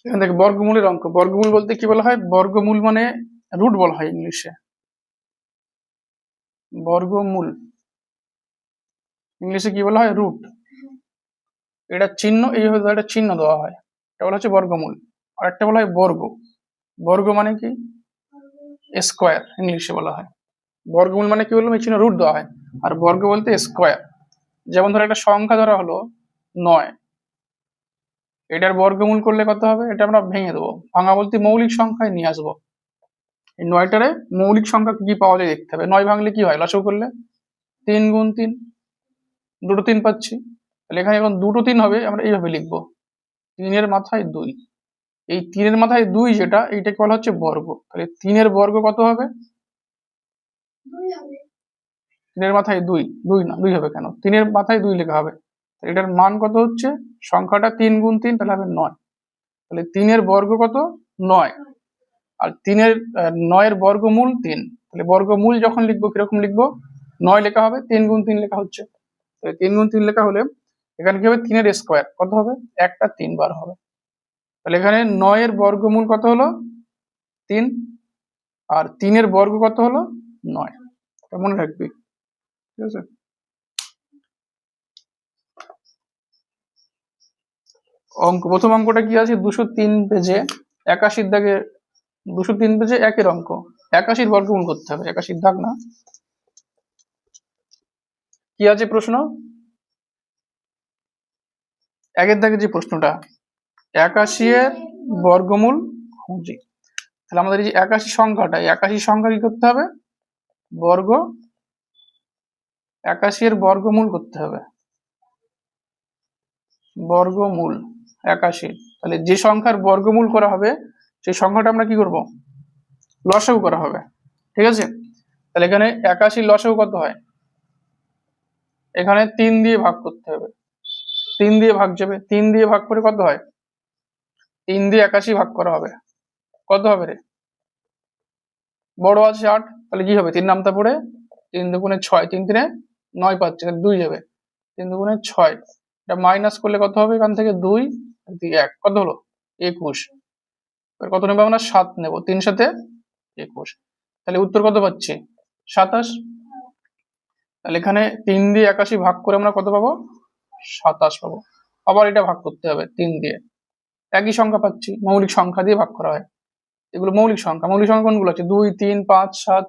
এখান থেকে বর্গমূলের অঙ্ক। বর্গমূল বলতে কি বলা হয়? বর্গমূল মানে রুট বলা হয় ইংলিশে। বর্গমূল ইংলিশে কি বলা হয়? রুট। এটা চিহ্ন, এইভাবে একটা চিহ্ন দেওয়া হয়, এটা বলা হচ্ছে বর্গমূল। আর একটা বলা হয় বর্গ। বর্গ মানে কি? স্কোয়ার ইংলিশে বলা হয়। বর্গমূল মানে কি বললাম? এই চিহ্ন রুট দেওয়া হয়। আর বর্গ বলতে স্কোয়ার। যেমন ধরো একটা সংখ্যা ধরা হলো 9, এটার বর্গমূল করলে কত হবে? এটা আমরা ভেঙে দেবো, ভাঙা বলতে মৌলিক সংখ্যায় নিয়ে আসবো। এই 9টারে মৌলিক সংখ্যা কি পাওয়া যায় দেখতে হবে। 9 ভাঙলে কি হয়? লসাগু করলে 3 গুণ 3, দুটো 3 পাচ্ছি। তাহলে এখানে এখন দুটো 3 হবে, আমরা এইভাবে লিখবো 3 এর মাথায় 2। এই 3-এর মাথায় 2 যেটা, এইটাকে বলা হচ্ছে বর্গ। তাহলে 3-এর বর্গ কত হবে? 3-এর মাথায় 2, 2 না, 2 হবে কেন? 3-এর মাথায় 2 লেখা হবে। এটার মান কত হচ্ছে? সংখ্যাটা 3 গুণ 3, তাহলে হবে 9। তাহলে 3-এর বর্গ কত? 9। আর 9-এর বর্গমূল 3। তাহলে বর্গমূল যখন লিখবো কিরকম লিখবো? 9 লেখা হবে, 3 গুণ 3 লেখা হচ্ছে। তাহলে 3 গুণ 3 লেখা হলে এখানে কি হবে? 3-এর স্কোয়ার কত হবে? একটা 3 বার হবে। তাহলে এখানে 9-এর বর্গমূল কত হলো? 3। আর 3-এর বর্গ কত হলো? 9। এটা মনে রাখবি, ঠিক আছে? প্রথম অঙ্কটা কি আছে? 203 পেজে 81 দাগে, 203 পেজে 1-এর অঙ্ক। 81-র বর্গমূল করতে হবে। 81 দাগ না, কি আছে প্রশ্ন? 1-এর দাগে যে প্রশ্নটা, 81-এর বর্গমূল খুঁজি। তাহলে আমাদের এই যে 81 সংখ্যাটা, 81 সংখ্যা কি করতে হবে? 81-এর বর্গমূল করতে হবে। বর্গমূল 81। তাহলে যে সংখ্যার বর্গমূল করা হবে সেই সংখ্যাটা আমরা কি করব? লসাগু করা হবে, ঠিক আছে? তাহলে এখানে 81 লসাগু কত হয়? এখানে 3 দিয়ে ভাগ করতে হবে। 3 দিয়ে ভাগ যাবে, 3 দিয়ে ভাগ করে কত হয়? 3 দিয়ে 81 ভাগ করা হবে, কত হবে রে? বড় আছে 8, তাহলে কি হবে? 3 নামতা পড়ে 3 দুগুণে 6, 3 3-এ 9 পাচ্ছে, তাহলে 2 যাবে। 3 দুগুণে 6, এটা মাইনাস করলে কত হবে? এখান থেকে 2 1, কত হলো? 21। এবার কত নেবো আমরা? 7 নেব। 3 7-এ 21। তাহলে উত্তর কত পাচ্ছি? 27। তাহলে এখানে 3 দিয়ে 81 ভাগ করে আমরা কত পাবো? 27 পাবো। আবার এটা ভাগ করতে হবে 3 দিয়ে, একই সংখ্যা পাচ্ছি, মৌলিক সংখ্যা দিয়ে ভাগ করা হয়। এগুলো মৌলিক সংখ্যা। মৌলিক সংখ্যা কোনগুলো আছে? 2 3 5 7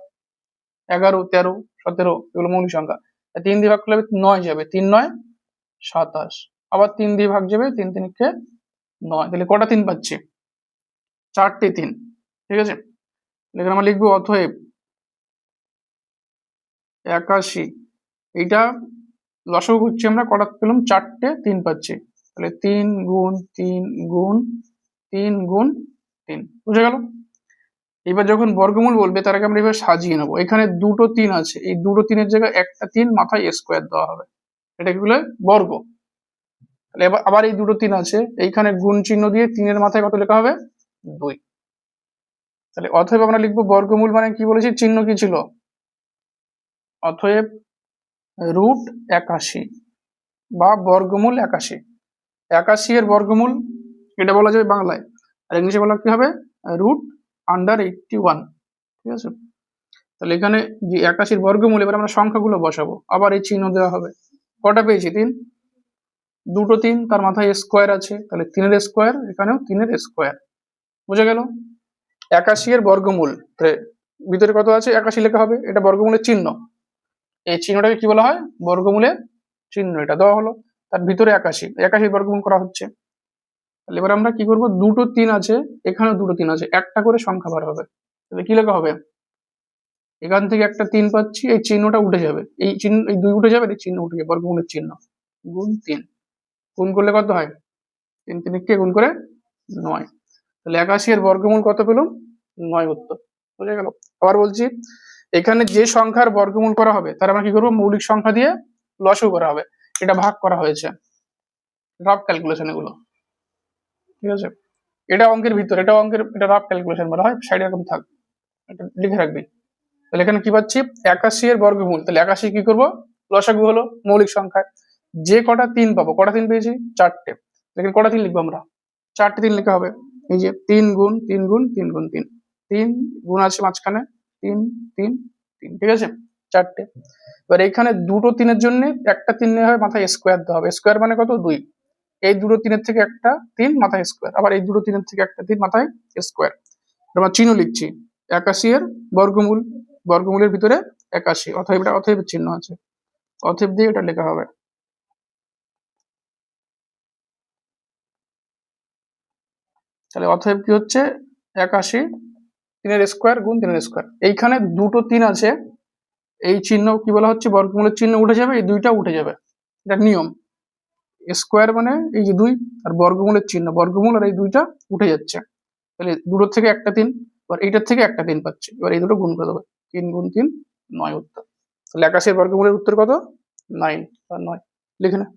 11 13 17, এগুলো মৌলিক সংখ্যা। 3 দিয়ে ভাগ করলে 9 যাবে, 3 9 27। আবার 3 দিয়ে ভাগ যাবে, 3 3 কে 9। তাহলে কটা 3 পাচ্ছি? 4টে 3, ঠিক আছে? এখানে আমরা লিখবো অতএব 81, এইটা লসাগু করছি আমরা, কটা পেলাম? 4টে 3 পাচ্ছি। তাহলে 3 গুণ 3 গুণ 3 গুণ 3, বুঝে গেল? এবার যখন বর্গমূল বলবে তার আগে আমরা এবার সাজিয়ে নেবো। এখানে দুটো 3 আছে, এই দুটো 3-এর জায়গায় একটা 3 মাথায় স্কোয়ার দেওয়া হবে, এটা কি বলে? বর্গ। তাহলে এবার আবার এই দুটো 3 আছে, এইখানে গুণ চিহ্ন দিয়ে 3-এর মাথায় কত লেখা হবে? 2। তাহলে অতএব আমরা লিখবো বর্গমূল মানে কি বলেছি? চিহ্ন কি ছিল? অতএব রুট 81 বা বর্গমূল 81। 81-এর বর্গমূল এটা বলা যাবে বাংলায়, আর ইংলিশে বলা কি হবে? রুট আন্ডার 81, ঠিক আছে? তাহলে এখানে যে 81-র বর্গমূল, এবার আমরা সংখ্যাগুলো বসাবো, আবার এই চিহ্ন দেওয়া হবে। কটা পেয়েছি? 3। দুটো 3, তার মাথায় স্কোয়ার আছে, তাহলে 3-এর স্কোয়ার, এখানেও 3-এর স্কোয়ার, বুঝে গেল? 81-এর বর্গমূল, ভিতরে কত আছে? 81 লেখা হবে, এটা বর্গমূলের চিহ্ন। এই চিহ্নটাকে কি বলা হয়? বর্গমূলের চিহ্ন। এটা দেওয়া হলো, তার ভিতরে 81 বর্গমূল করা হচ্ছে। তাহলে এবার আমরা কি করবো? দুটো 3 আছে, এখানেও দুটো 3 আছে, একটা করে সংখ্যা বার হবে। তাহলে কি লেখা হবে? এখান থেকে একটা 3 পাচ্ছি, এই চিহ্নটা উঠে যাবে, এই চিহ্ন, এই 2 উঠে যাবে, এই চিহ্ন উঠে যাবে, বর্গমূলের চিহ্ন। গুণ 3, গুণ করলে কত হয়? 3 3 কে গুণ করে 9। তাহলে 81-এর বর্গমূল কত পেলাম? 9 উত্তর, বুঝে গেল? আবার বলছি, এখানে যে সংখ্যার বর্গমূল করা হবে তার আমরা কি করবো? মৌলিক সংখ্যা দিয়ে লসাগু করা হবে। এটা ভাগ করা হয়েছে, রাফ ক্যালকুলেশন এগুলো, ঠিক আছে? এটা অঙ্কের ভিতর, এটা অঙ্কের, এটা রাফ ক্যালকুলেশন বলা হয়, সাইডে এরকম থাক, এটা লিখে রাখবি। তাহলে এখানে কি পাচ্ছি? 81-এর বর্গমূল। তাহলে 81 কি করবো? লসাগু হলো মৌলিক সংখ্যায়, যে কটা 3 পাবো, কটা 3 পেয়েছি? 4টে। এখানে কটা 3 লিখবো আমরা? 4টে 3 লেখা হবে। এই যে 3 গুণ 3 গুণ 3 গুণ 3, 3 গুণ আছে মাঝখানে, 3 3 3, ঠিক আছে, চারটে। এবার এখানে দুটো 3-এর জন্য একটা 3 নেওয়া হয়, মাথায় স্কোয়ার দেওয়া হবে। স্কোয়ার মানে কত? 2। এই দুটো 3-এর থেকে একটা 3 মাথায় স্কোয়ার, আবার এই দুটো 3-এর থেকে একটা 3 মাথায় স্কোয়ার। আমরা চিহ্ন লিখছি 81 এর বর্গমূল, বর্গমূলের ভিতরে 81, অতএব এটা অতএবের চিহ্ন আছে, অতএব দিয়ে এটা লেখা হবে। তাহলে অতএব কি হচ্ছে? 81 3-এর স্কোয়ার গুণ 3-এর স্কোয়ার। এইখানে দুটো 3 আছে, এই চিহ্ন কি বলা হচ্ছে? বর্গমূলের চিহ্ন উঠে যাবে, এই দুইটা উঠে যাবে, এটা নিয়ম। স্কোয়ার মানে এই যে 2, আর বর্গমূলের চিহ্ন, বর্গমূল আর এই দুইটা উঠে যাচ্ছে। তাহলে দুটোর থেকে একটা 3, এবার এইটার থেকে একটা 3 পাচ্ছে, এবার এই দুটো গুণ করে দেবে, 3 গুণ 3 9 উত্তর। তাহলে 81 এর বর্গমূলের উত্তর কত? 9, 9 লিখে না।